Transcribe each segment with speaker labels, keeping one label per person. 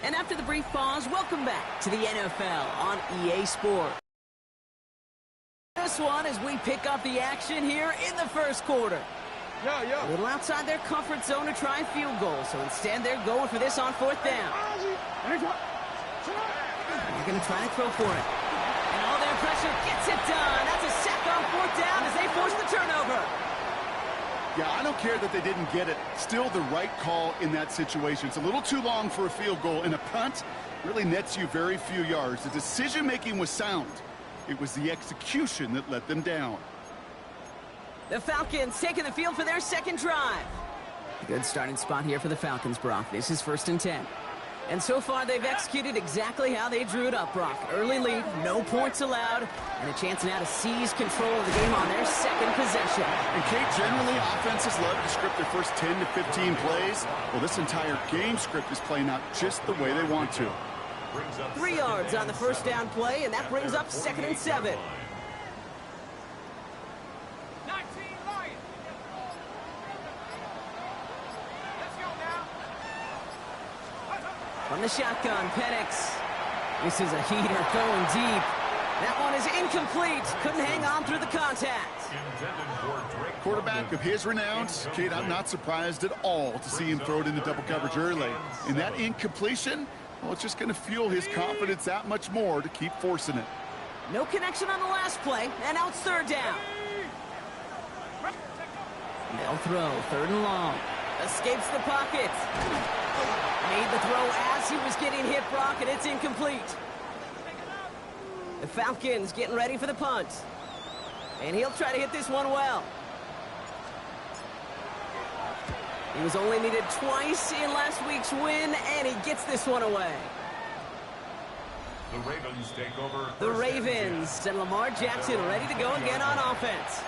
Speaker 1: And after the brief pause, welcome back to the NFL on EA Sports. This one as we pick up the action here in the first quarter. A little outside their comfort zone to try a field goal, so instead they're going for this on fourth down. They're going to try to throw for it. And all their pressure gets it done. That's a sack on fourth down as they force the turnover.
Speaker 2: Yeah, I don't care that they didn't get it. Still the right call in that situation. It's a little too long for a field goal, and a punt really nets you very few yards. The decision-making was sound. It was the execution that let them down.
Speaker 1: The Falcons taking the field for their second drive. A good starting spot here for the Falcons, Brock. This is 1st and 10. And so far, they've executed exactly how they drew it up, Brock. Early lead, no points allowed, and a chance now to seize control of the game on their second possession.
Speaker 2: And, Kate, generally, offenses love to script their first 10 to 15 plays. Well, this entire game script is playing out just the way they want to.
Speaker 1: 3 yards on the first down play, and that brings up 2nd and 7. From the shotgun, Penix. This is a heater going deep. That one is incomplete. Couldn't hang on through the contact.
Speaker 2: Quarterback of his renown, Kate, I'm not surprised at all to see him throw it into double coverage early. And that incompletion, well, it's just going to fuel his confidence that much more to keep forcing it.
Speaker 1: No connection on the last play, and now it's 3rd down. They'll throw, 3rd and long. Escapes the pocket. Made the throw as he was getting hit, Brock, and it's incomplete. The Falcons getting ready for the punt. And he'll try to hit this one well. He was only needed twice in last week's win, and he gets this one away.
Speaker 3: The Ravens take over.
Speaker 1: The Ravens and Lamar Jackson ready to go again on offense.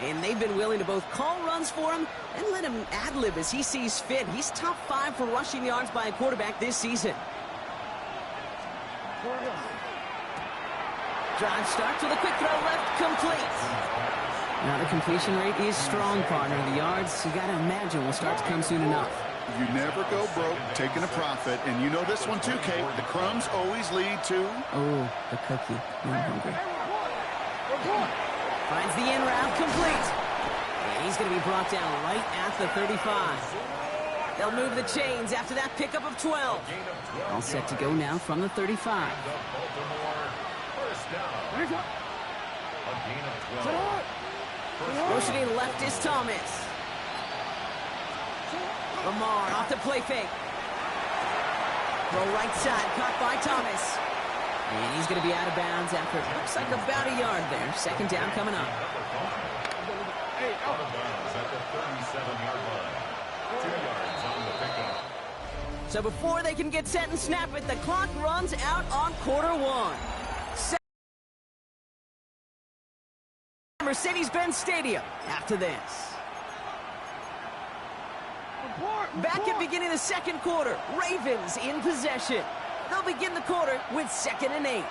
Speaker 1: And they've been willing to both call runs for him and let him ad-lib as he sees fit. He's top 5 for rushing yards by a quarterback this season. Drive starts with a quick throw left, complete. Now the completion rate is strong, partner. The yards, you got to imagine, will start to come soon enough.
Speaker 2: You never go broke taking a profit, and you know this one too, Kate. The crumbs always lead to...
Speaker 1: Oh, the cookie. I'm hungry. Finds the in route, complete. And he's going to be brought down right at the 35. They'll move the chains after that pickup of 12. All set to go now from the 35. Motioning left is Thomas. Lamar off the play fake. Throw right side, caught by Thomas. And he's going to be out of bounds after it looks like about a yard there. 2nd down coming up.
Speaker 3: Out of bounds at the 37-yard line. 2 yards on the pickup.
Speaker 1: So before they can get set and snap it, the clock runs out on quarter 1. Mercedes-Benz Stadium after this. Back at beginning of the 2nd quarter, Ravens in possession. They'll begin the quarter with 2nd and 8.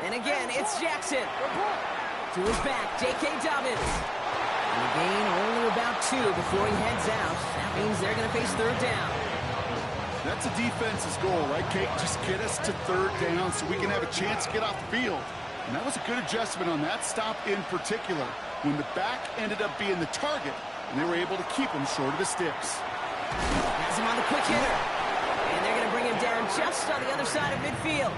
Speaker 1: And again, it's Jackson. To his back, J.K. Dobbins. And the gain only about 2 before he heads out. That means they're going to face 3rd down.
Speaker 2: That's a defense's goal, right, Kate? Just get us to 3rd down so we can have a chance to get off the field. And that was a good adjustment on that stop in particular, when the back ended up being the target, and they were able to keep him short of the sticks.
Speaker 1: Has him on the quick hitter. And they're going to bring him down just on the other side of midfield.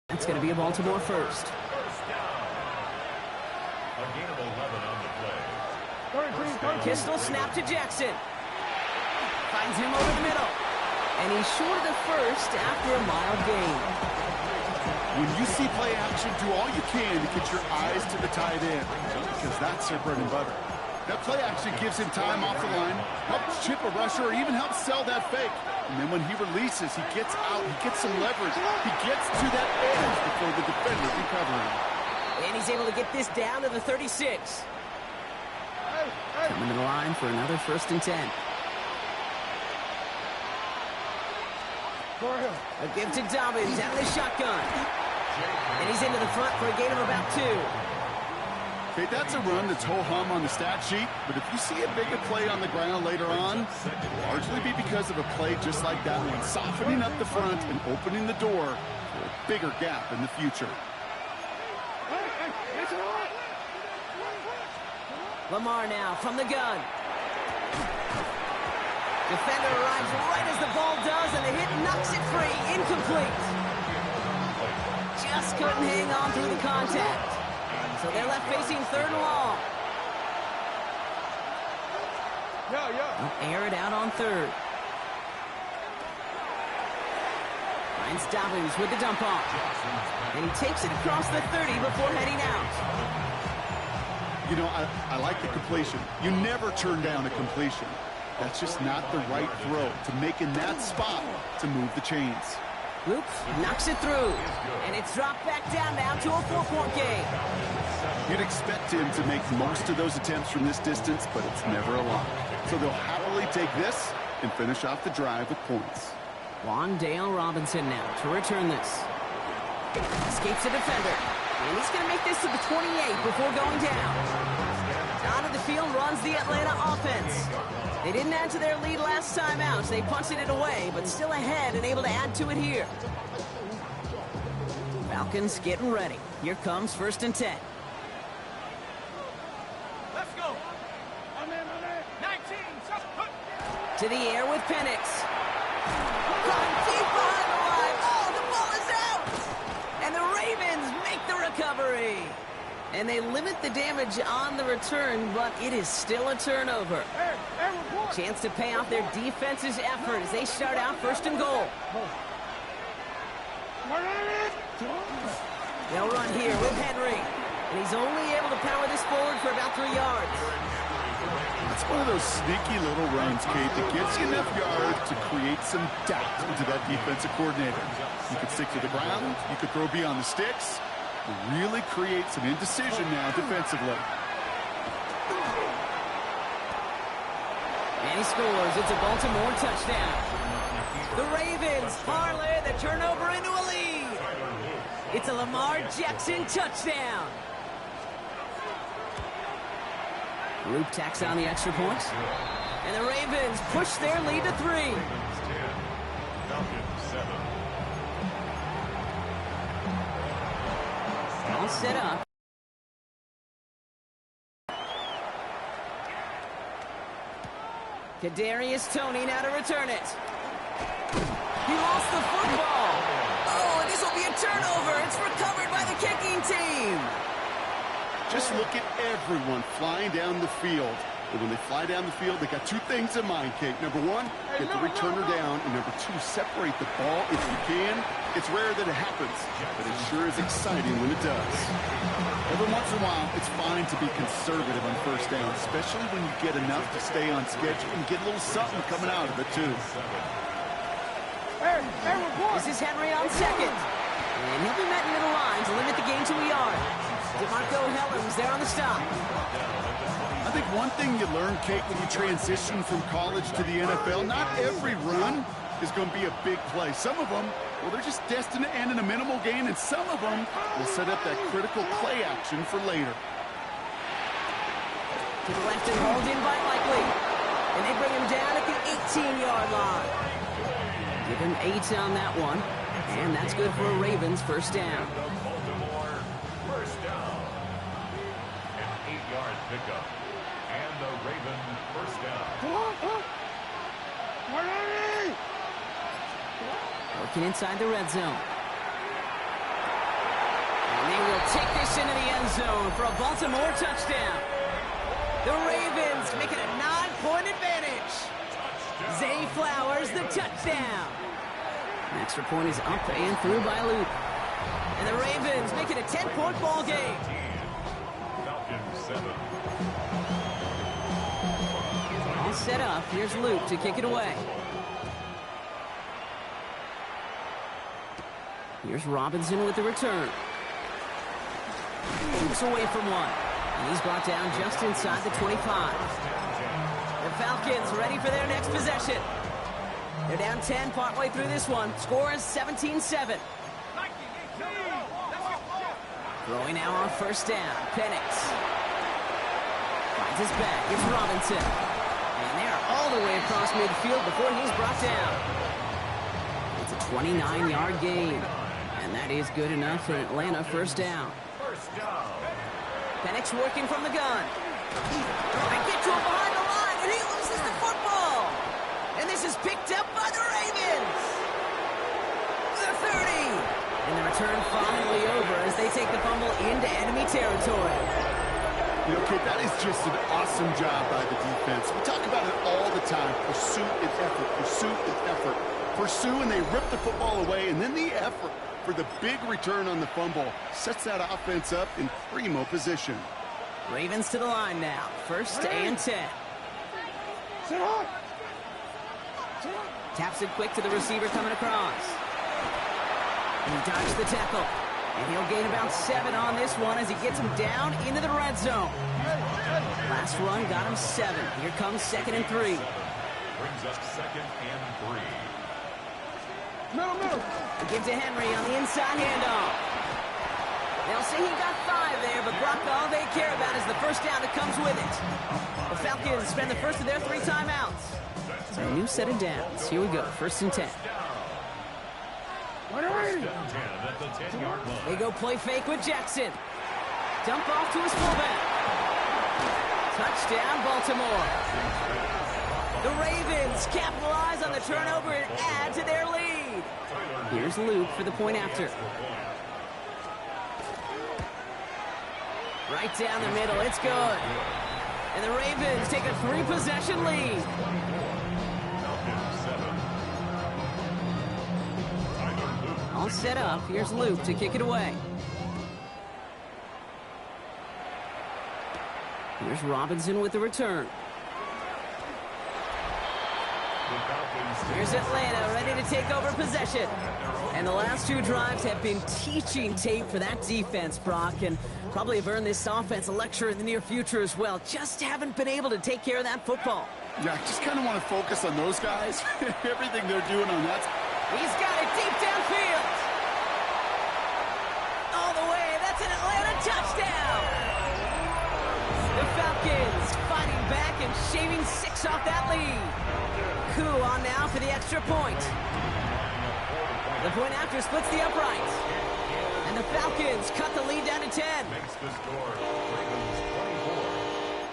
Speaker 1: That's going to be a Baltimore first.
Speaker 3: A gain of 11 on the play.
Speaker 1: Pistol snap to Jackson. Finds him over the middle. And he's short of the first after a mild gain.
Speaker 2: When you see play action, do all you can to get your eyes to the tight end, because that's their bread and butter. That play action gives him time off the line, helps chip a rusher, or even helps sell that fake. And then when he releases, he gets out, he gets some leverage. He gets to that edge before the defender can cover him.
Speaker 1: And he's able to get this down to the 36. Coming to the line for another 1st and 10. A give to Dobbins out of the shotgun. And he's into the front for a gain of about 2.
Speaker 2: Okay, that's a run that's ho-hum on the stat sheet, but if you see a bigger play on the ground later on, it'll largely be because of a play just like that one, softening up the front and opening the door for a bigger gap in the future.
Speaker 1: Lamar now from the gun. Defender arrives right as the ball does, and the hit knocks it free. Incomplete. Just couldn't hang on through the contact. So they're left facing 3rd and long. They'll air it out on 3rd. Finds Dobbins with the dump off. And he takes it across the 30 before heading out.
Speaker 2: You know, I like the completion. You never turn down a completion. That's just not the right throw to make in that spot to move the chains.
Speaker 1: Luke knocks it through, and it's dropped back down now to a 4-point game.
Speaker 2: You'd expect him to make most of those attempts from this distance, but it's never a lot. So they'll happily take this and finish off the drive with points.
Speaker 1: Wandale Robinson now to return this. Escapes the defender, and he's going to make this to the 28 before going down. Out of the field runs the Atlanta offense. They didn't add to their lead last time out, so they punted it away, but still ahead and able to add to it here. Falcons getting ready. Here comes 1st and 10.
Speaker 4: Let's go. 19.
Speaker 1: To the air with Penix. Going deep behind the line. Oh, the ball is out! And the Ravens make the recovery. And they limit the damage on the return, but it is still a turnover. Chance to pay off their defense's effort as they start out 1st and goal. They'll run here with Henry. And he's only able to power this forward for about 3 yards.
Speaker 2: It's one of those sneaky little runs, Kate, that gets you enough yards to create some doubt into that defensive coordinator. You could stick to the ground, you could throw beyond the sticks, really create some indecision now defensively.
Speaker 1: And he scores. It's a Baltimore touchdown. The Ravens parlay the turnover into a lead. It's a Lamar Jackson touchdown. Luke tacks on the extra point. And the Ravens push their lead to 3.
Speaker 3: Falcons 7.
Speaker 1: All set up. Kadarius Toney now to return it. He lost the football. Oh, and this will be a turnover. It's recovered by the kicking team.
Speaker 2: Just look at everyone flying down the field. And when they fly down the field, they got 2 things in mind, Kate. Number 1, get the returner down. And number 2, separate the ball if you can. It's rare that it happens, but it sure is exciting when it does. Every once in a while, it's fine to be conservative on 1st down, especially when you get enough to stay on schedule and get a little something coming out of it, too.
Speaker 1: This is Henry on 2nd. And he'll be met in middle line to limit the gain to a yard. DeMarco Hellams there on the stop.
Speaker 2: I think one thing you learn, Kate, when you transition from college to the NFL, not every run is going to be a big play. Some of them, well, they're just destined to end in a minimal gain, and some of them will set up that critical play action for later.
Speaker 1: To the left and hauled in by Likely. And they bring him down at the 18-yard line. Give him 8 on that one. And that's good for a Ravens 1st down.
Speaker 3: Baltimore 1st down. An 8-yard pickup. And the Ravens 1st down.
Speaker 1: Working inside the red zone. And they will take this into the end zone for a Baltimore touchdown. The Ravens make it a 9-point advantage. Zay Flowers, the touchdown. An extra point is up and through by Luke. And the Ravens make it a 10-point ball game.
Speaker 3: Falcons 7.
Speaker 1: All set up. Here's Luke to kick it away. Here's Robinson with the return. Luke's away from one. And he's brought down just inside the 25. The Falcons ready for their next possession. They're down 10 partway through this one. Score is 17-7. Throwing now on 1st down. Penix. Finds his back. It's Robinson. And they're all the way across midfield before he's brought down. It's a 29-yard gain. And that is good enough for Atlanta first down. Penix working from the gun. They get to him behind the line, and he loses the football. And this is picked up by the Ravens. The 30. And the return finally over as they take the fumble into enemy territory.
Speaker 2: You know, kid, that is just an awesome job by the defense. We talk about it all the time. Pursuit and effort, pursuit and effort. Pursue, and they rip the football away, and then the effort for the big return on the fumble sets that offense up in primo position.
Speaker 1: Ravens to the line now. First and 10. Taps it quick to the receiver coming across. And he dodged the tackle. And he'll gain about 7 on this one as he gets him down into the red zone. Last run got him 7. Here comes 2nd and 3.
Speaker 3: Brings up 2nd and 3.
Speaker 1: Middle. Give to Henry on the inside handoff. They'll say he got 5 there, but Brock, all they care about is the first down that comes with it. The Falcons spend the first of their 3 timeouts. So a new set of downs. Here we go, 1st and 10. They go play fake with Jackson. Dump off to his fullback. Touchdown, Baltimore. The Ravens capitalize on the turnover and add to their lead. Here's Luke for the point after. Right down the middle, it's good. And the Ravens take a 3-possession lead. All set up, here's Luke to kick it away. Here's Robinson with the return. Here's Atlanta ready to take over possession. And the last 2 drives have been teaching tape for that defense, Brock, and probably have earned this offense a lecture in the near future as well. Just haven't been able to take care of that football.
Speaker 2: Yeah, I just kind of want to focus on those guys. Everything they're doing on that.
Speaker 1: He's got it deep downfield. All the way, that's an Atlanta touchdown. The Falcons fighting back and shaving 6 off that lead. Coup on now for the extra point. The point after splits the upright. And the Falcons cut the lead down to 10.
Speaker 3: Makes the score. Ravens 24.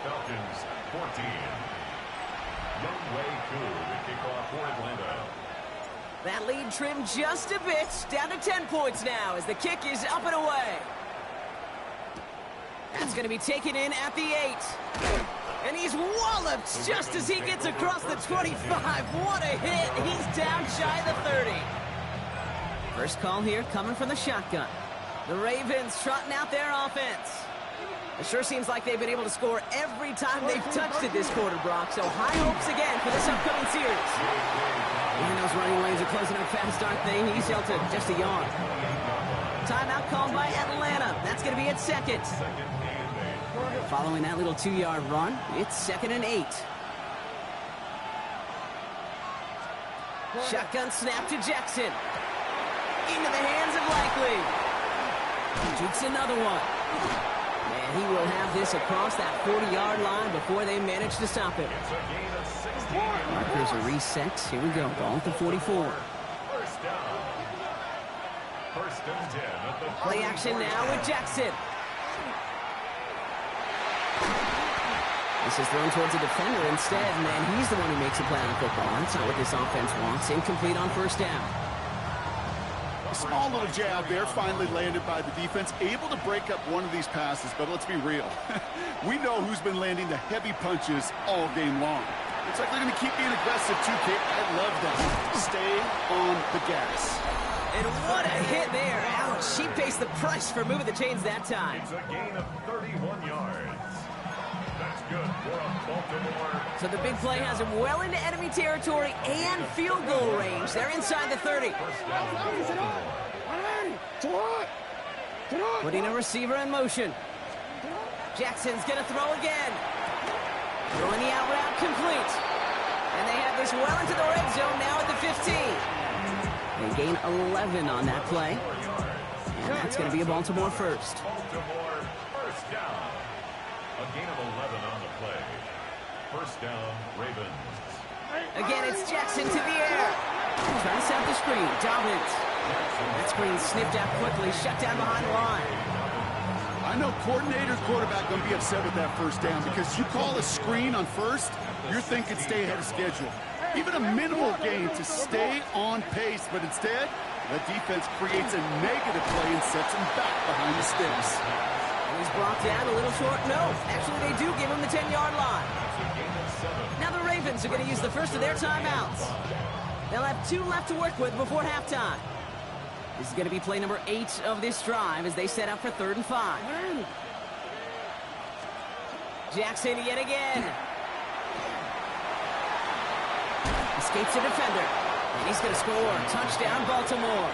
Speaker 3: Falcons 14. Young Wei Koo to kick off for Atlanta.
Speaker 1: That lead trimmed just a bit. Down to 10 points now as the kick is up and away. That's going to be taken in at the 8. And he's walloped just as he gets across the 25. What a hit. He's down shy of the 30. First call here coming from the shotgun. The Ravens trotting out their offense. It sure seems like they've been able to score every time they've touched it this quarter, Brock. So high hopes again for this upcoming series. Even those running lanes are closing up fast, aren't they? He's held to just a yard. Timeout called by Atlanta. That's going to be at 2nd. Following that little 2-yard run, it's 2nd and 8. Shotgun snap to Jackson. Into the hands of Likely. Jukes another one. And he will have this across that 40-yard line before they manage to stop him. Markers are reset. Here we go. Ball at the 44. Play action now with Jackson. This is thrown towards a defender instead, and then he's the one who makes a play on the football. That's not what this offense wants. Incomplete on first down.
Speaker 2: A small little jab there finally landed by the defense, able to break up one of these passes, but let's be real. We know who's been landing the heavy punches all game long. Looks like they're going to keep being aggressive too, Kate. I love that. Stay on the gas.
Speaker 1: And what a hit there. Ouch, she pays the price for moving the chains that time.
Speaker 3: It's a gain of 31 yards. That's good for a Baltimore.
Speaker 1: So the big play has him well into enemy territory and field goal range. They're inside the 30. Putting a receiver in motion. Jackson's going to throw again. Throwing the out route complete. And they have this well into the red zone now at the 15. They gain 11 on that play. And that's going to be a Baltimore first.
Speaker 3: Baltimore first down. A gain of 11 on the play. play. First down, Ravens.
Speaker 1: Again, it's Jackson to the air. Trying to set up the screen. Dobbins. That screen sniffed out quickly. Shut down behind the line.
Speaker 2: I know coordinator, quarterback going to be upset with that first down because you call a screen on first, you're thinking stay ahead of schedule. Even a minimal gain to stay on pace, but instead, the defense creates a negative play and sets him back behind the sticks.
Speaker 1: And he's brought down a little short. No, actually they do give him the 10-yard line. Now the Ravens are going to use the first of their timeouts. They'll have 2 left to work with before halftime. This is going to be play number 8 of this drive as they set up for 3rd and 5. Jackson yet again. Escapes a defender. And he's going to score. Touchdown, Baltimore.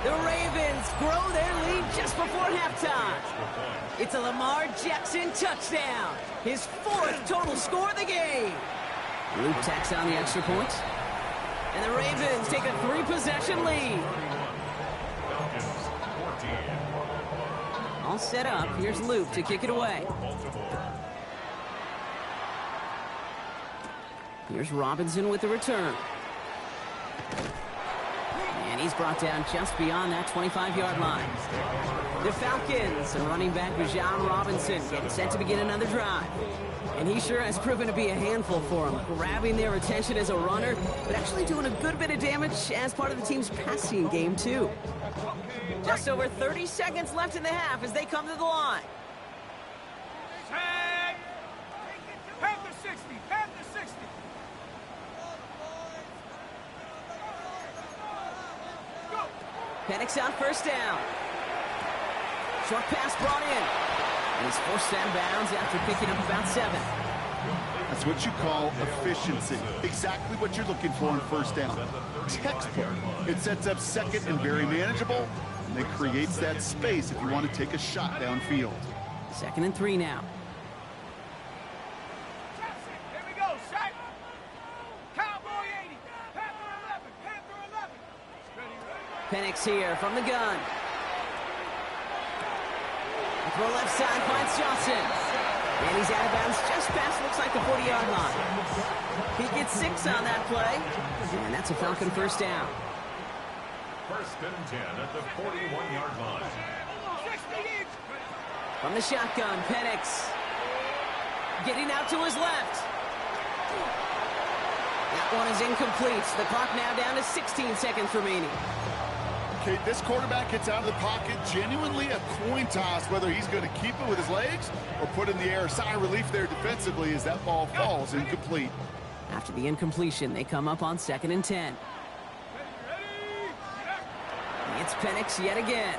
Speaker 1: The Ravens grow their lead just before halftime. It's a Lamar Jackson touchdown. His 4th total score of the game. Luke tacks on the extra point. And the Ravens take a 3-possession lead. All set up. Here's Luke to kick it away. Here's Robinson with the return. And he's brought down just beyond that 25-yard line. The Falcons and running back Bijan Robinson getting set to begin another drive. And he sure has proven to be a handful for them, grabbing their attention as a runner, but actually doing a good bit of damage as part of the team's passing game, too. Just over 30 seconds left in the half as they come to the line.
Speaker 4: Panther 60, Panther 60.
Speaker 1: Penix on first down. Short pass brought in. And he's forced out of bounds after picking up about 7.
Speaker 2: That's what you call efficiency. Exactly what you're looking for on first down. Textbook. It sets up second and very manageable. And it creates that space if you want to take a shot downfield.
Speaker 1: 2nd and 3 now.
Speaker 4: Here we go, shot. Cowboy 80, Panther 11, Panther 11. Ready.
Speaker 1: Penix here from the gun. Throw left side, finds Johnson. And he's out of bounds just past, looks like the 40-yard line. He gets 6 on that play. And that's a Falcon first down.
Speaker 3: First and 10 at the 41-yard line.
Speaker 1: From the shotgun, Penix. Getting out to his left. That one is incomplete. The clock now down to 16 seconds remaining.
Speaker 2: Okay, this quarterback gets out of the pocket, genuinely a coin toss, whether he's going to keep it with his legs or put in the air. Sigh of relief there defensively as that ball falls incomplete.
Speaker 1: After the incompletion, they come up on 2nd and 10. It's Penix yet again.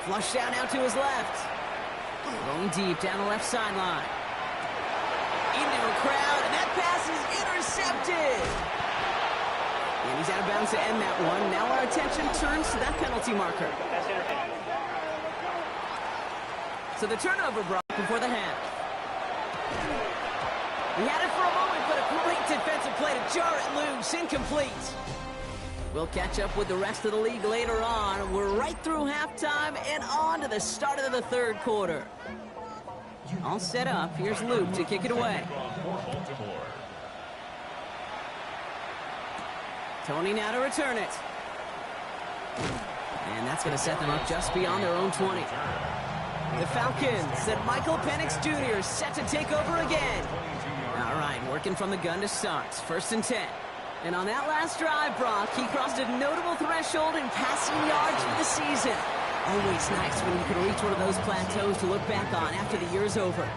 Speaker 1: Flushed down out to his left. Going deep down the left sideline. Into a crowd, and that pass is intercepted. And he's out of bounds to end that one. Now our attention turns to that penalty marker. So the turnover brought before the half. He had it for a moment, but a great defensive play to jar it loose. Incomplete. We'll catch up with the rest of the league later on. We're right through halftime and on to the start of the 3rd quarter. All set up. Here's Luke to kick it away. Tony now to return it. And that's going to set them up just beyond their own 20. The Falcons and Michael Penix Jr. is set to take over again. All right, working from the gun to start. 1st and 10. And on that last drive, Brock, he crossed a notable threshold in passing yards for the season. Always nice when you can reach one of those plateaus to look back on after the year's over.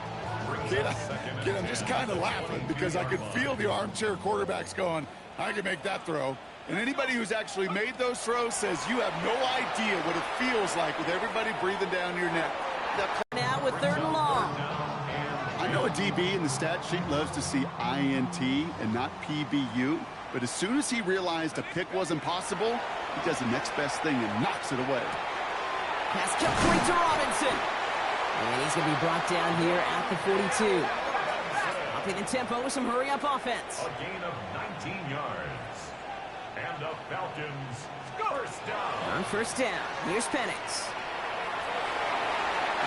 Speaker 2: Kid, I'm just kind of laughing because I could feel the armchair quarterbacks going, I can make that throw. And anybody who's actually made those throws says you have no idea what it feels like with everybody breathing down your neck.
Speaker 1: Now with 3rd and long.
Speaker 2: I know a DB in the stat sheet loves to see INT and not PBU, but as soon as he realized a pick wasn't possible, he does the next best thing and knocks it away.
Speaker 1: Pass complete to Robinson. And he's going to be brought down here at the 42. Upping the tempo with some hurry-up offense.
Speaker 3: A gain of 19 yards. And the Falcons first down.
Speaker 1: On first down, here's Penix.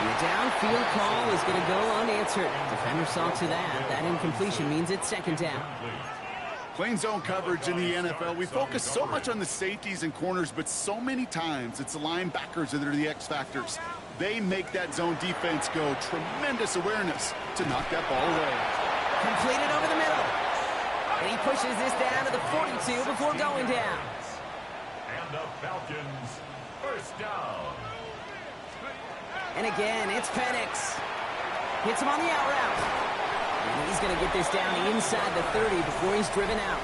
Speaker 1: And the downfield call is going to go unanswered. Defender saw to that. That incompletion means it's second down.
Speaker 2: Playing zone coverage in the NFL, we focus so much on the safeties and corners, but so many times it's the linebackers that are the X factors. They make that zone defense go. Tremendous awareness to knock that ball away.
Speaker 1: Completed over the middle. And he pushes this down to the 42 before going down.
Speaker 3: And the Falcons, first down.
Speaker 1: And again, it's Penix. Hits him on the out route. And he's going to get this down inside the 30 before he's driven out.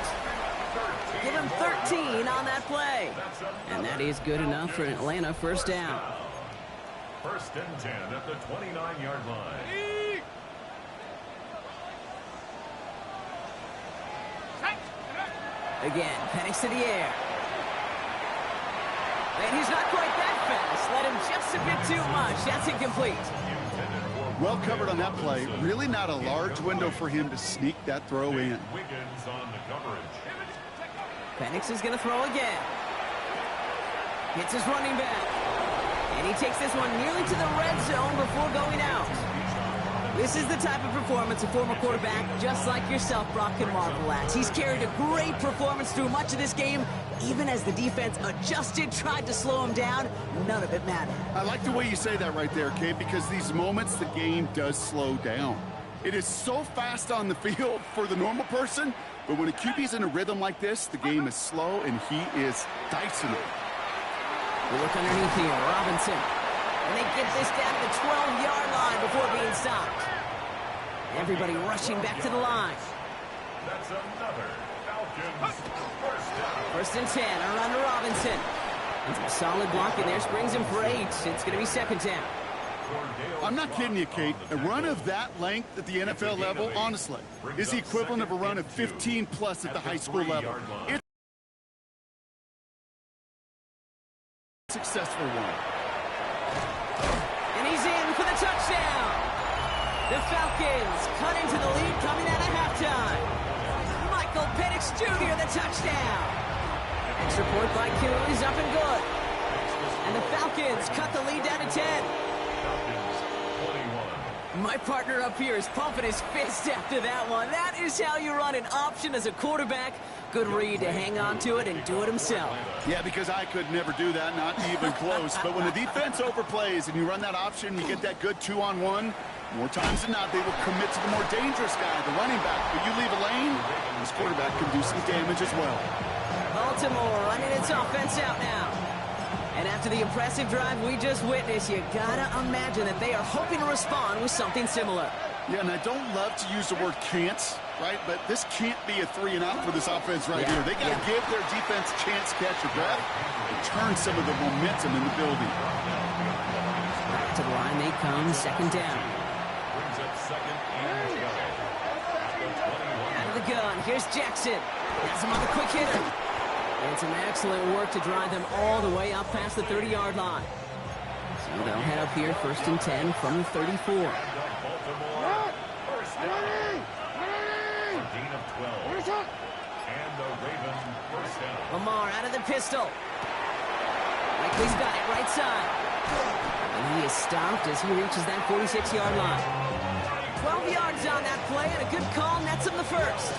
Speaker 1: Give him 13 on that play. And that is good enough for an Atlanta first down.
Speaker 3: First and 10 at the 29-yard line.
Speaker 1: Again, Penix to the air. And he's not quite that fast. Let him just a bit too much. That's incomplete.
Speaker 2: Well covered on that play. Really not a large window for him to sneak that throw in.
Speaker 3: Wiggins on the coverage.
Speaker 1: Penix is going to throw again. Hits his running back. And he takes this one nearly to the red zone before going out. This is the type of performance a former quarterback just like yourself, Brock, can marvel at. He's carried a great performance through much of this game. Even as the defense adjusted, tried to slow him down, none of it mattered.
Speaker 2: I like the way you say that right there, Kate, because these moments the game does slow down. It is so fast on the field for the normal person, but when a QB's in a rhythm like this, the game is slow and he is dicing it.
Speaker 1: We look underneath here, Robinson. And they get this down to the 12-yard line before being stopped. Everybody rushing back to the line.
Speaker 3: That's another Falcons first down.
Speaker 1: First and 10, around to Robinson. And some solid block in there, springs him for 8. It's going to be second down.
Speaker 2: I'm not kidding you, Kate. A run of that length at the NFL level, honestly, is the equivalent of a run of 15-plus at the high school level. It's a successful one.
Speaker 1: And he's in for the touchdown. The Falcons cut into the lead coming out of halftime. Michael Penix Jr. the touchdown. Extra point by Q is up and good. And the Falcons cut the lead down to 10. My partner up here is pumping his fist after that one. That is how you run an option as a quarterback. Good read to hang on to it and do it himself.
Speaker 2: Yeah, because I could never do that, not even close. But when the defense overplays and you run that option, you get that good 2-on-1, more times than not, they will commit to the more dangerous guy, the running back. But you leave a lane, this quarterback can do some damage as well.
Speaker 1: Baltimore running its offense out now. And after the impressive drive we just witnessed, you gotta imagine that they are hoping to respond with something similar.
Speaker 2: Yeah, and I don't love to use the word can't, right? But this can't be a 3-and-out for this offense right here. They got to give their defense a chance to catch your breath and turn some of the momentum in the building.
Speaker 1: Back to the line they come, second down.
Speaker 3: Brings up second and
Speaker 1: Out of the gun, here's Jackson. Has him on the quick hitter. And some excellent work to drive them all the way up past the 30-yard line. So they'll head up here, first and 10 from the 34.
Speaker 3: Baltimore, first down. Gain of 12. And the Ravens first down.
Speaker 1: Lamar out of the pistol. Likely's got it right side. And he is stopped as he reaches that 46-yard line. 12 yards on that play, and a good call nets him the first.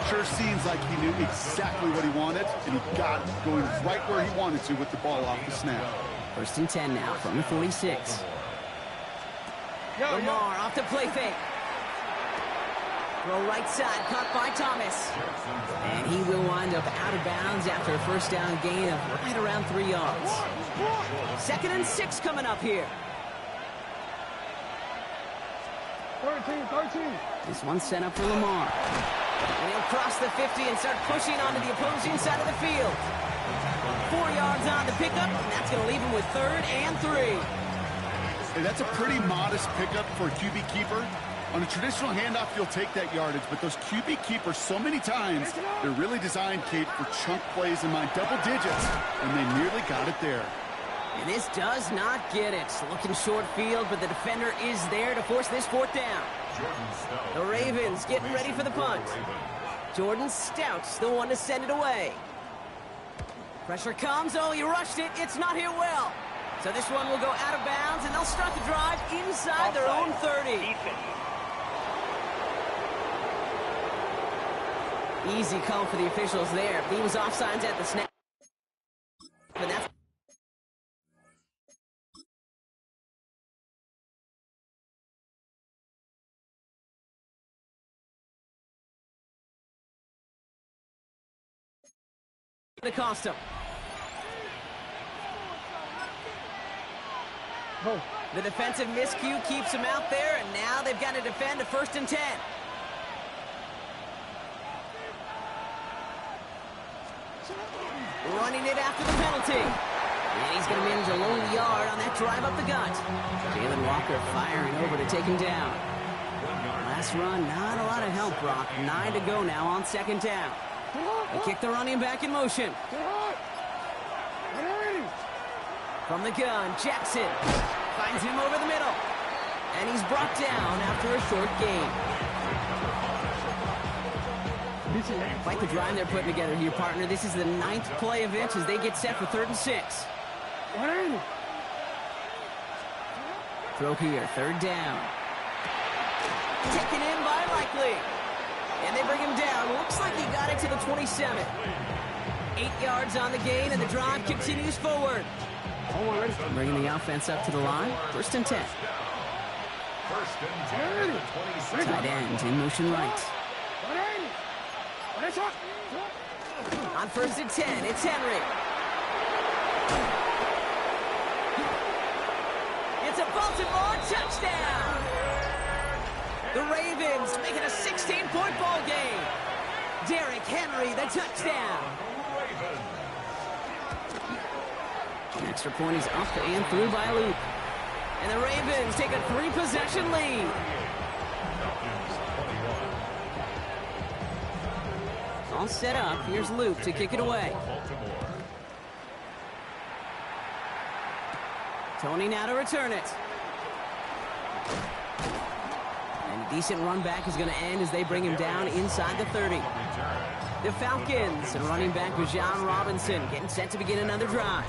Speaker 2: Sure seems like he knew exactly what he wanted, and he got it going right where he wanted to with the ball off the snap.
Speaker 1: First and 10 now from the 46. Lamar off the play fake. Throw right side, caught by Thomas. And he will wind up out of bounds after a first down gain of right around 3 yards. Second and 6 coming up here.
Speaker 4: 13.
Speaker 1: This one's set up for Lamar. And he'll cross the 50 and start pushing onto the opposing side of the field. 4 yards on the pickup, and that's going to leave him with third and 3.
Speaker 2: Hey, that's a pretty modest pickup for a QB keeper. On a traditional handoff, you'll take that yardage, but those QB keepers, so many times, they're really designed, Kate, for chunk plays in my double digits, and they nearly got it there.
Speaker 1: And this does not get it. Looking short field, but the defender is there to force this fourth down. The Ravens getting ready for the punt. Jordan Stout's the one to send it away. Pressure comes. Oh, he rushed it. It's not hit well. So this one will go out of bounds, and they'll start the drive inside their own 30. Easy call for the officials there. He was offsides at the snap. But that's to cost him. The defensive miscue keeps him out there, and now they've got to defend a 1st and 10. Running it after the penalty. And he's going to manage a lone yard on that drive up the gut. Jalen Walker firing over to take him down. Last run, not a lot of help, Brock. 9 to go now on 2nd down. They kick the running back in motion. From the gun, Jackson finds him over the middle. And he's brought down after a short gain. Quite the drive they're putting together here, partner. This is the 9th play of it as they get set for 3rd and 6. Throw here, 3rd down. Taken in by Likely. And they bring him down. Looks like he got it to the 27. 8 yards on the gain, and the drive continues forward. Bringing the offense up to the line. 1st and 10. Tight end in motion right. On 1st and 10, it's Henry. It's a Baltimore touchdown. The Ravens making a 16-point ball game. Derrick Henry, the touchdown. An extra point is up and through by Luke. And the Ravens take a 3-possession lead. All set up. Here's Luke to kick it away. Tony now to return it. And a decent run back is going to end as they bring him down inside the 30. The Falcons and running back Bijan Robinson getting set to begin another drive.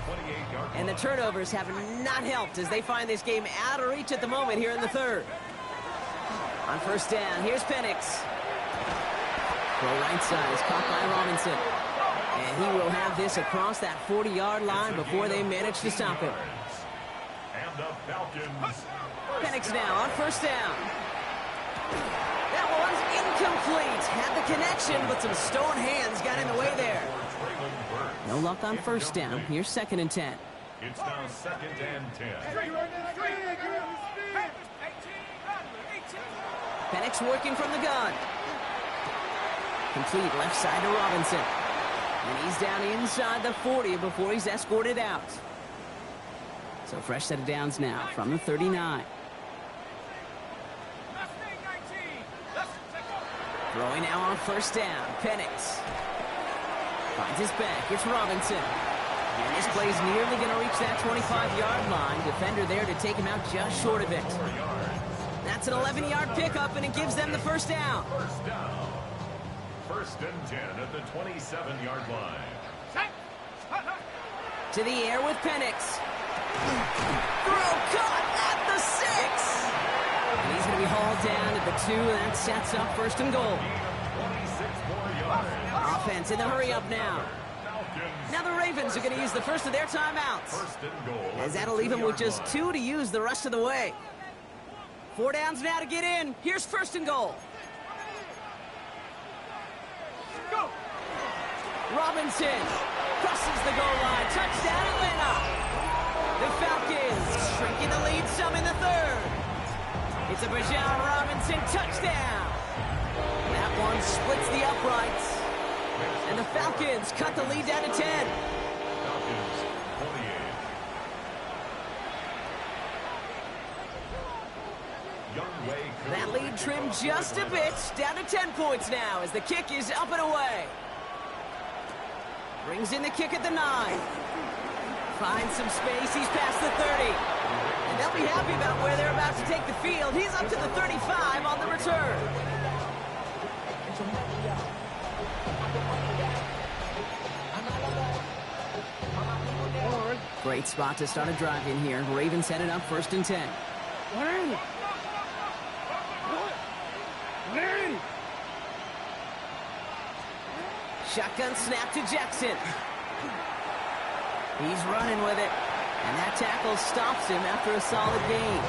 Speaker 1: And the turnovers have not helped as they find this game out of reach at the moment here in the 3rd. On 1st down, here's Penix. Throw right side is caught by Robinson. And he will have this across that 40-yard line before they manage to stop him.
Speaker 3: And the Falcons.
Speaker 1: Penix now on 1st down. That one's incomplete. Had the connection, but some stone hands got in the way there. No luck on 1st down. Here's 2nd and 10.
Speaker 3: It's now 2nd and 10.
Speaker 1: Penix working from the gun. Complete left side to Robinson. And he's down inside the 40 before he's escorted out. So fresh set of downs now from the 39. Throwing now on 1st down. Penix finds his back. It's Robinson. And this play's nearly going to reach that 25-yard line. Defender there to take him out just short of it. That's an 11-yard pickup, and it gives them the 1st down.
Speaker 3: 1st and 10 at the 27-yard line.
Speaker 1: To the air with Penix. Throw caught at the 6. And he's going to be hauled down at the 2, and that sets up 1st and goal.
Speaker 3: 26 more yards.
Speaker 1: Offense in the hurry up now. Now the Ravens are going to use the first of their timeouts.
Speaker 3: 1st and goal.
Speaker 1: As that'll leave them with just 2 to use the rest of the way. 4 downs now to get in. Here's 1st and goal.
Speaker 4: Go!
Speaker 1: Robinson crosses the goal line. Touchdown Atlanta. The Falcons shrinking the lead some in the 3rd. It's a Bijan Robinson touchdown. That one splits the uprights. And the Falcons cut the lead down to 10.
Speaker 3: Falcons 28.
Speaker 1: That lead trimmed just a bit, down to 10 points now as the kick is up and away. Brings in the kick at the 9. Finds some space, he's past the 30. And they'll be happy about where they're about to take the field. He's up to the 35 on the return. Great spot to start a drive in here. Ravens headed up 1st and 10. Shotgun snap to Jackson. He's running with it. And that tackle stops him after a solid gain.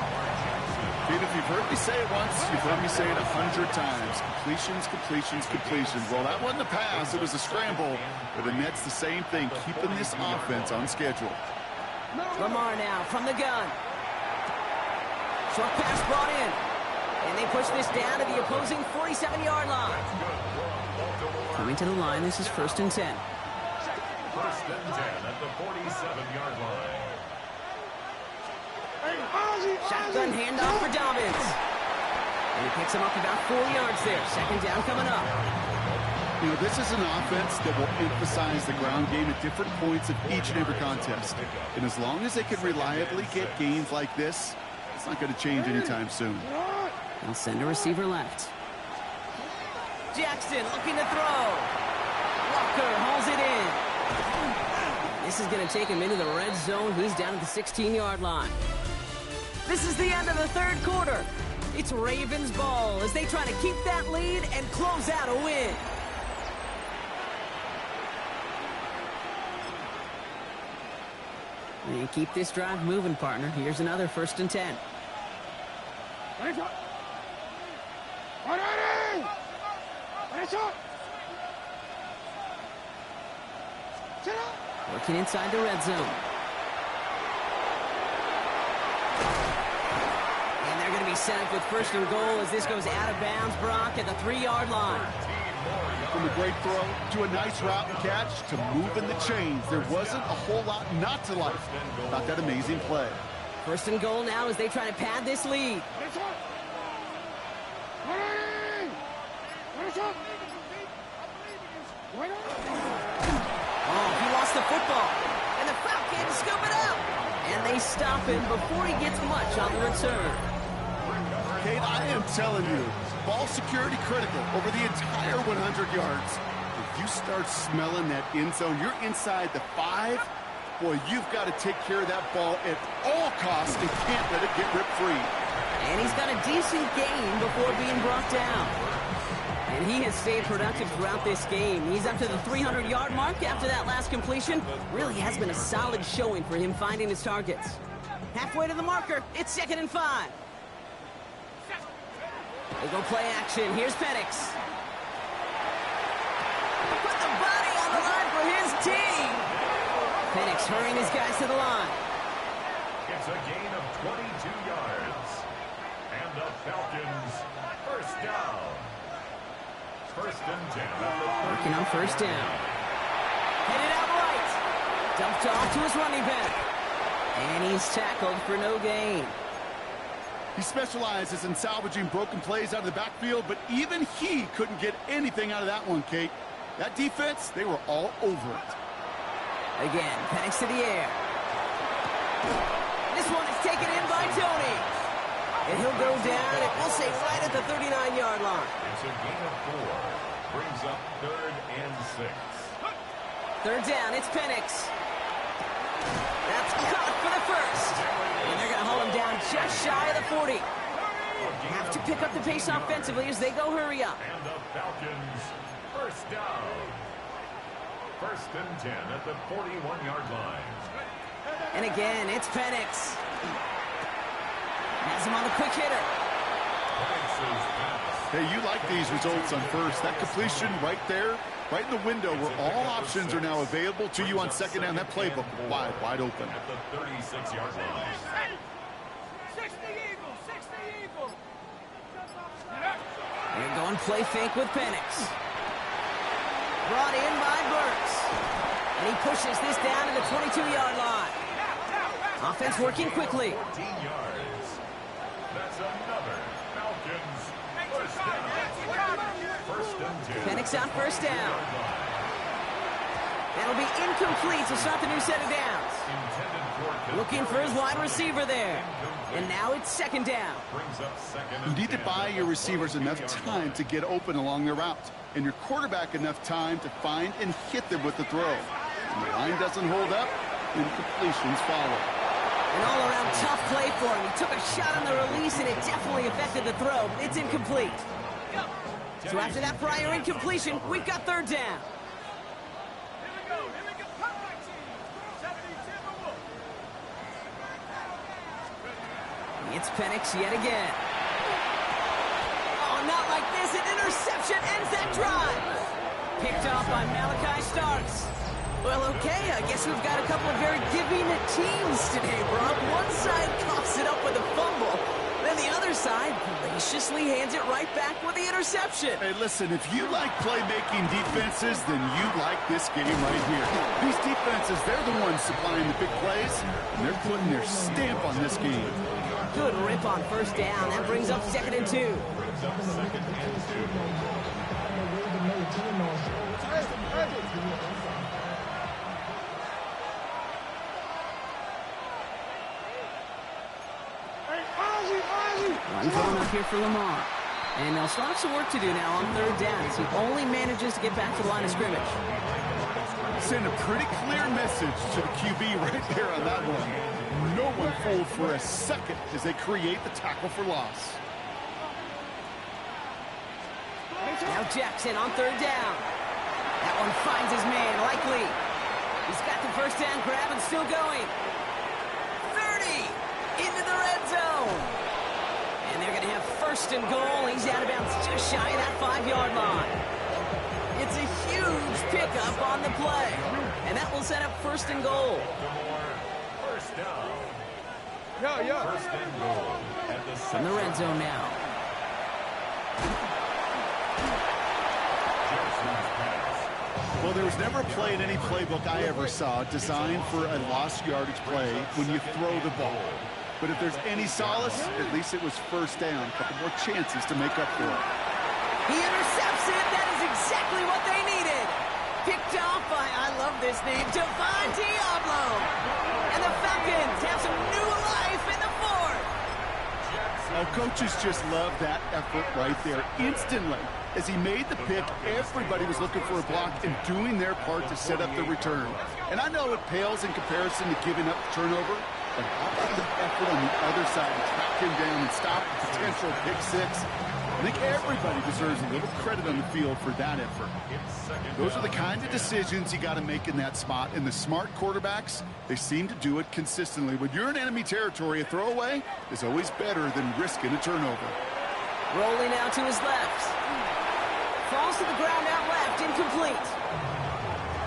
Speaker 2: If you've heard me say it once, you've heard me say it 100 times. Completions, completions, completions. Well, that wasn't a pass. It was a scramble. But the Nets, the same thing, keeping this offense on schedule.
Speaker 1: Lamar now from the gun. Short pass brought in. And they push this down to the opposing 47-yard line. Coming to the line, this is 1st and 10.
Speaker 3: 1st and 10 at the 47-yard line.
Speaker 1: Shotgun handoff for Dobbins. And he picks him up about 4 yards there. 2nd down coming up.
Speaker 2: You know, this is an offense that will emphasize the ground game at different points of each and every contest. And as long as they can reliably get gains like this, it's not going to change anytime soon.
Speaker 1: They'll send a receiver left. Jackson looking to throw. Walker hauls it in. This is going to take him into the red zone. He's down at the 16-yard line. This is the end of the 3rd quarter. It's Ravens ball as they try to keep that lead and close out a win. And keep this drive moving, partner. Here's another 1st and 10. Working inside the red zone. And they're going to be set up with 1st and goal as this goes out of bounds, Brock, at the 3-yard line.
Speaker 2: From a great throw to a nice route and catch to moving the chains, there wasn't a whole lot not to like about that amazing play.
Speaker 1: 1st and goal now as they try to pad this lead. Oh, he lost the football. And the Falcons scoop it up. And they stop him before he gets much on the return.
Speaker 2: Kate, I am telling you, ball security critical over the entire 100 yards. If you start smelling that end zone, you're inside the 5. Boy, you've got to take care of that ball at all costs and can't let it get ripped free.
Speaker 1: And he's got a decent gain before being brought down. And he has stayed productive throughout this game. He's up to the 300-yard mark after that last completion. Really has been a solid showing for him finding his targets. Halfway to the marker, it's 2nd and 5. They go play action. Here's Penix. Put the body on the line for his team. Penix hurrying his guys to the line.
Speaker 3: It's a gain of 22 yards. And the Falcons, 1st down. 1st and 10.
Speaker 1: Working on 1st down. Headed out right. Dumped off to his running back. And he's tackled for no gain.
Speaker 2: He specializes in salvaging broken plays out of the backfield, but even he couldn't get anything out of that one, Kate. That defense, they were all over it.
Speaker 1: Again, Penix to the air. This one is taken in by Tony. And he'll go down, and we'll say right at the 39-yard line.
Speaker 3: It's a gain of 4. Brings up 3rd and 6.
Speaker 1: 3rd down, it's Penix. That's caught for the 1st. And they're going to hold him down just shy of the 40. Have to pick up the pace offensively as they go hurry up.
Speaker 3: And the Falcons, 1st down. 1st and 10 at the 41-yard line.
Speaker 1: And again, it's Penix. Has him on the quick hitter.
Speaker 2: Hey, you like these results on 1st. That completion right there, right in the window where all options are now available to you on 2nd down. That playbook wide open.
Speaker 3: At the 36-yard line.
Speaker 4: 60 Eagles, 60 Eagles.
Speaker 1: They're going play fake with Penix. Brought in by Burks. And he pushes this down to the 22-yard line. Offense working quickly.
Speaker 3: 14 yards. That's another Falcons 1st down. 1st and 10.
Speaker 1: Penix out 1st down. That'll be incomplete to start the new set of downs. Looking for his wide receiver there. And now it's 2nd down.
Speaker 2: You need to buy your receivers enough time to get open along their route, and your quarterback enough time to find and hit them with the throw. When the line doesn't hold up, and completions follow.
Speaker 1: An all-around tough play for him. He took a shot on the release, and it definitely affected the throw. It's incomplete. So after that prior incompletion, we've got third down. It's Penix yet again. Oh, not like this. An interception ends that drive. Picked off by Malachi Starks. Well, okay, I guess we've got a couple of very giving teams today, Brock. One side coughs it up with a fumble. Then the other side graciously hands it right back with the interception.
Speaker 2: Hey, listen, if you like playmaking defenses, then you like this game right here. These defenses, they're the ones supplying the big plays, and they're putting their stamp on this game.
Speaker 1: Good rip on first down. That brings up 2nd and 2. Run going up here for Lamar. And they'll still have some work to do now on third down as he only manages to get back to the line of scrimmage.
Speaker 2: Send a pretty clear message to the QB right there on that one. No one fooled for a second as they create the tackle for loss.
Speaker 1: Now Jackson on third down. That one finds his man, likely. He's got the first down grab and still going. 30 into the red zone. And they're going to have 1st and goal. He's out of bounds just shy of that 5-yard line. It's a huge pickup on the play. And that will set up 1st and goal.
Speaker 3: First down.
Speaker 4: Yeah.
Speaker 3: First and goal.
Speaker 1: From the red zone now.
Speaker 2: Well, there was never a play in any playbook I ever saw designed for a lost yardage play when you throw the ball. But if there's any solace, at least it was first down. A couple more chances to make up for it.
Speaker 1: He intercepts it. That is exactly what they needed. Picked off by, I love this name, Devon Diablo. And the Falcons have some new life in the 4th.
Speaker 2: Oh, coaches just love that effort right there. Instantly, as he made the pick, everybody was looking for a block and doing their part to set up the return. And I know it pales in comparison to giving up the turnover, but how about the effort on the other side to track him down and stop the potential pick 6? I think everybody deserves a little credit on the field for that effort. Those are the kind of decisions you got to make in that spot. And the smart quarterbacks, they seem to do it consistently. When you're in enemy territory, a throwaway is always better than risking a turnover.
Speaker 1: Rolling out to his left. Falls to the ground out left, incomplete.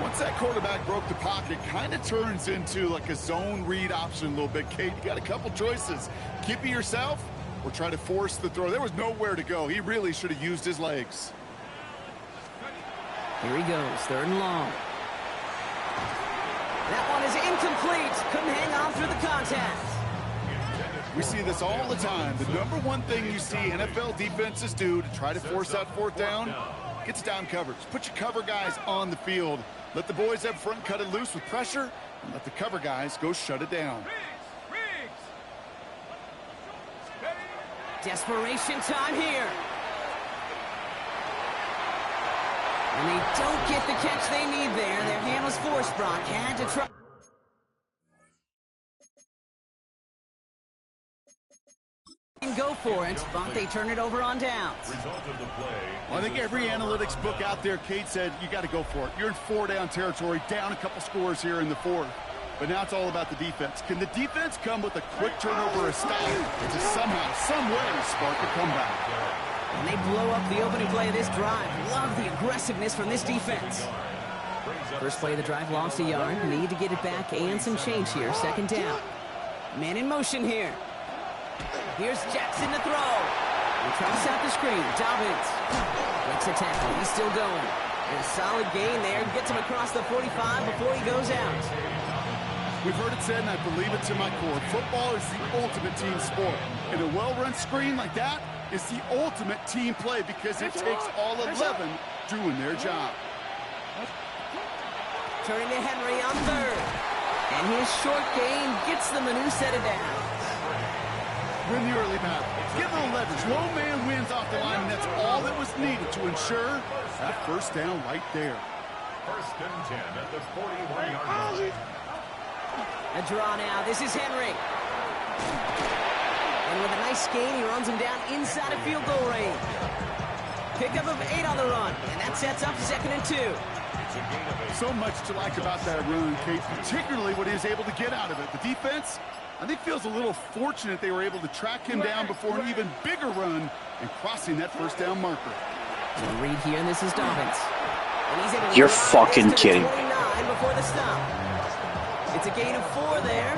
Speaker 2: Once that quarterback broke the pocket, kind of turns into like a zone read option a little bit. Kate, you got a couple choices. Keep it yourself or try to force the throw. There was nowhere to go. He really should have used his legs.
Speaker 1: Here he goes, 3rd and long. That one is incomplete. Couldn't hang on through the contact.
Speaker 2: We see this all the time. The number one thing you see NFL defenses do to try to force that 4th down, gets down coverage. Put your cover guys on the field. Let the boys up front cut it loose with pressure, and let the cover guys go shut it down.
Speaker 1: Desperation time here. And they don't get the catch they need there. Their hand was forced, Brock. Had to try. Go for it, but they turn it over on downs.
Speaker 2: Well, I think every analytics book out there, Kate, said you got to go for it. You're in 4-down territory, down a couple scores here in the 4th. But now it's all about the defense. Can the defense come with a quick turnover or stop to somehow, some way, spark a comeback?
Speaker 1: And they blow up the opening play of this drive. Love the aggressiveness from this defense. First play of the drive, lost a yard. Need to get it back and some change here. 2nd down. Man in motion here. Here's Jackson to throw. He tries out the screen. Dobbins makes a tackle. He's still going. And a solid gain there. Gets him across the 45 before he goes out.
Speaker 2: We've heard it said, and I believe it to my core. Football is the ultimate team sport. And a well-run screen like that is the ultimate team play because it takes all 11 doing their job.
Speaker 1: Turning to Henry on 3rd. And his short gain gets them a new set of downs.
Speaker 2: Win the early battle. Get a little leverage. Low man wins off the line, and that's all that was needed to ensure that 1st down right there.
Speaker 3: 1st and 10 at the 41-yard line.
Speaker 1: A draw now. This is Henry. And with a nice gain, he runs him down inside of field goal range. Pickup of 8 on the run, and that sets up 2nd and 2.
Speaker 2: So much to like about that run, Kate, particularly what he was able to get out of it. The defense, I think, feels a little fortunate they were able to track him down before an even bigger run and crossing that first down marker.
Speaker 1: So read here, and this is Dobbins. And he's able to
Speaker 5: You're fucking kidding.
Speaker 1: 29 before the stop. It's a gain of 4 there,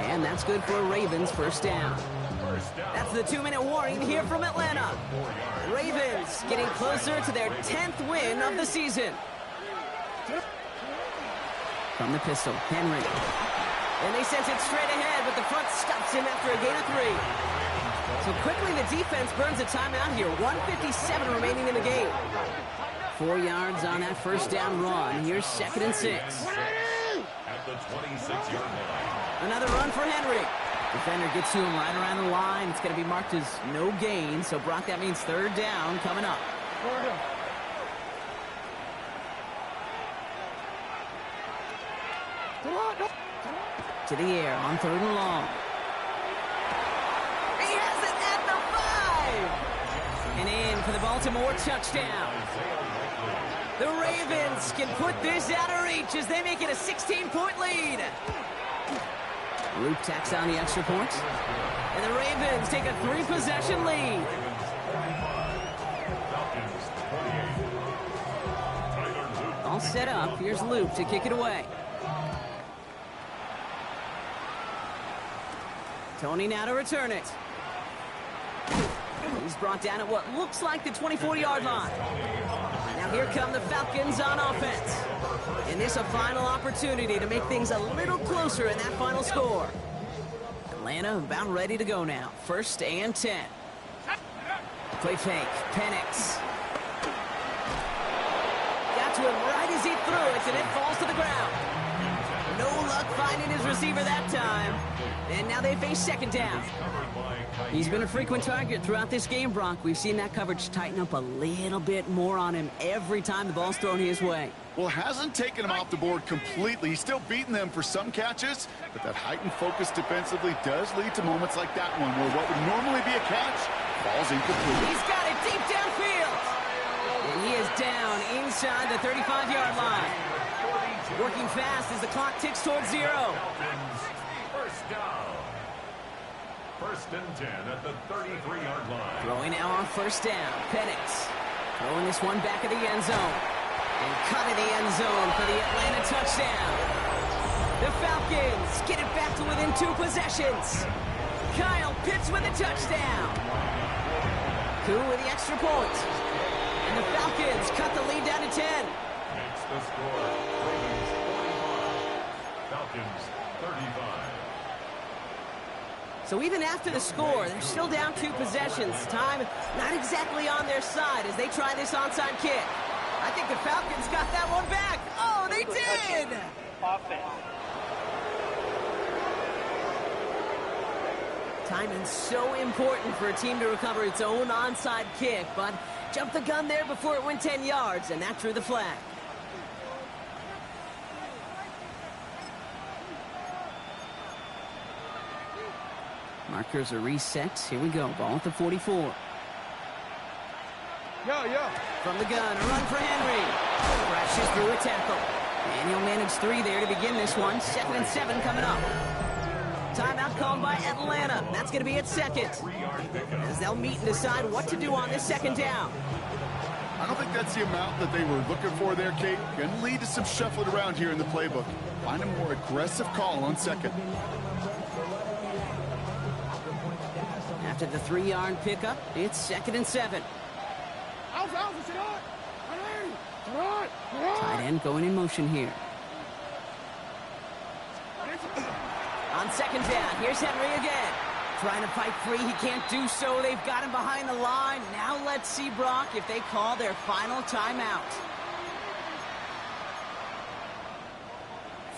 Speaker 1: and that's good for a Ravens first down. That's the 2-minute warning here from Atlanta. Ravens getting closer to their 10th win of the season. From the pistol, Henry. And they sent it straight ahead, but the front stops him after a gain of 3. So quickly the defense burns a timeout here. 1:57 remaining in the game. 4 yards on that first down run. Here's 2nd and 6.
Speaker 3: At the 26-yard line.
Speaker 1: Another run for Henry. Defender gets to him right around the line. It's going to be marked as no gain. So, Brock, that means 3rd down coming up. To the air on 3rd and long. He has it at the 5. And in for the Baltimore touchdown. The Ravens can put this out of reach as they make it a 16-point lead. Luke tacks on the extra point. And the Ravens take a 3-possession lead. All set up. Here's Luke to kick it away. Tony now to return it. He's brought down at what looks like the 24-yard line. Now here come the Falcons on offense. And this a final opportunity to make things a little closer in that final score. Atlanta about ready to go now. 1st and 10. Play fake. Penix. Got to him right as he threw it, and it falls to the ground. No luck finding his receiver that time. And now they face 2nd down. He's been a frequent target throughout this game, Brock. We've seen that coverage tighten up a little bit more on him every time the ball's thrown his way.
Speaker 2: Well, hasn't taken him off the board completely. He's still beating them for some catches, but that heightened focus defensively does lead to moments like that one where what would normally be a catch falls incomplete.
Speaker 1: He's got it deep downfield. And he is down inside the 35-yard line. Working fast as the clock ticks towards 0.
Speaker 3: First down. 1st and 10 at the 33-yard line.
Speaker 1: Throwing now on 1st down. Penix throwing this one back of the end zone. And cut in the end zone for the Atlanta touchdown. The Falcons get it back to within 2 possessions. Kyle Pitts with a touchdown. Koo with the extra point. And the Falcons cut the lead down to 10.
Speaker 3: Makes the score. Ravens 45. Falcons 35.
Speaker 1: So even after the score, they're still down 2 possessions. Time not exactly on their side as they try this onside kick. I think the Falcons got that one back. Oh, they did! Timing's so important for a team to recover its own onside kick, but jumped the gun there before it went 10 yards, and that drew the flag. Markers are reset. Here we go. Ball at the 44. From the gun, a run for Henry. Crashes through a tackle. And he'll manage 3 there to begin this one. 2nd and 7 coming up. Timeout called by Atlanta. That's going to be at 2nd. As they'll meet and decide what to do on this 2nd down.
Speaker 2: I don't think that's the amount that they were looking for there, Kate. Going to lead to some shuffling around here in the playbook. Find a more aggressive call on 2nd.
Speaker 1: After the 3-yard pickup, it's 2nd and 7. Tight end going in motion here. On 2nd down, here's Henry again. Trying to fight free, he can't do so. They've got him behind the line. Now let's see, Brock, if they call their final timeout.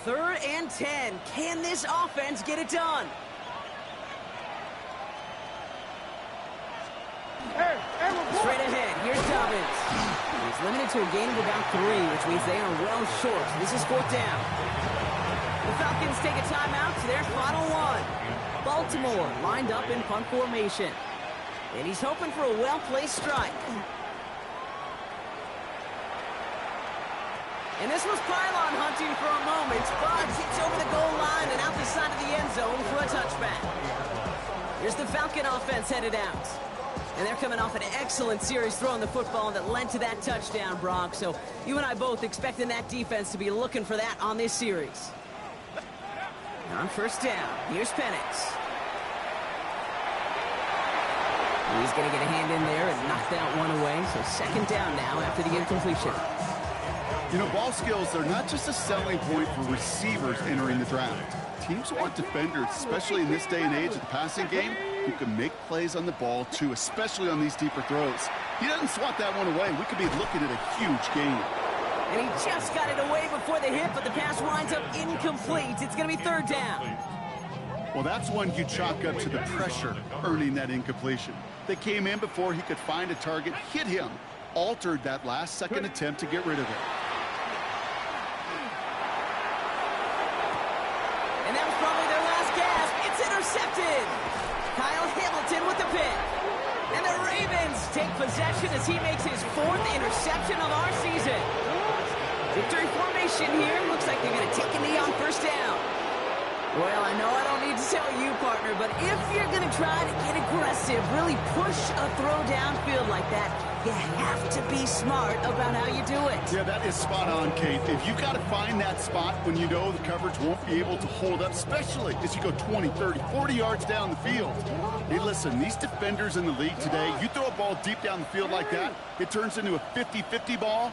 Speaker 1: 3rd and 10. Can this offense get it done? Straight ahead, here's Dobbins. He's limited to a gain of about 3, which means they are well short. This is 4th down. The Falcons take a timeout to their final one. Baltimore lined up in punt formation. And he's hoping for a well-placed strike. And this was pylon hunting for a moment, but it's over the goal line and out the side of the end zone for a touchback. Here's the Falcon offense headed out. And they're coming off an excellent series throwing the football that led to that touchdown, Brock. So you and I both expecting that defense to be looking for that on this series. On first down, here's Penix. He's going to get a hand in there and knock that one away. So second down now after the incompletion.
Speaker 2: You know, ball skills are not just a selling point for receivers entering the draft. Teams want defenders, especially in this day and age of the passing game, who can make plays on the ball, too, especially on these deeper throws. He doesn't swat that one away. We could be looking at a huge game.
Speaker 1: And he just got it away before the hit, but the pass winds up incomplete. It's going to be third down.
Speaker 2: Well, that's one you chalk up to the pressure earning that incompletion. They came in before he could find a target, hit him, altered that last-second attempt to get rid of it.
Speaker 1: And that was probably their last gasp. It's intercepted. Kyle Hamilton with the pick. And the Ravens take possession as he makes his fourth interception of our season. Victory formation here. Looks like they're going to take a knee on first down. Well, I know I don't need to tell you, partner, but if you're going to try to get aggressive, really push a throw downfield like that, you have to be smart about how you do it.
Speaker 2: Yeah, that is spot on, Kate. If you've got to find that spot when you know the coverage won't be able to hold up, especially as you go 20, 30, 40 yards down the field. Hey, listen, these defenders in the league today, you throw a ball deep down the field like that, it turns into a 50-50 ball.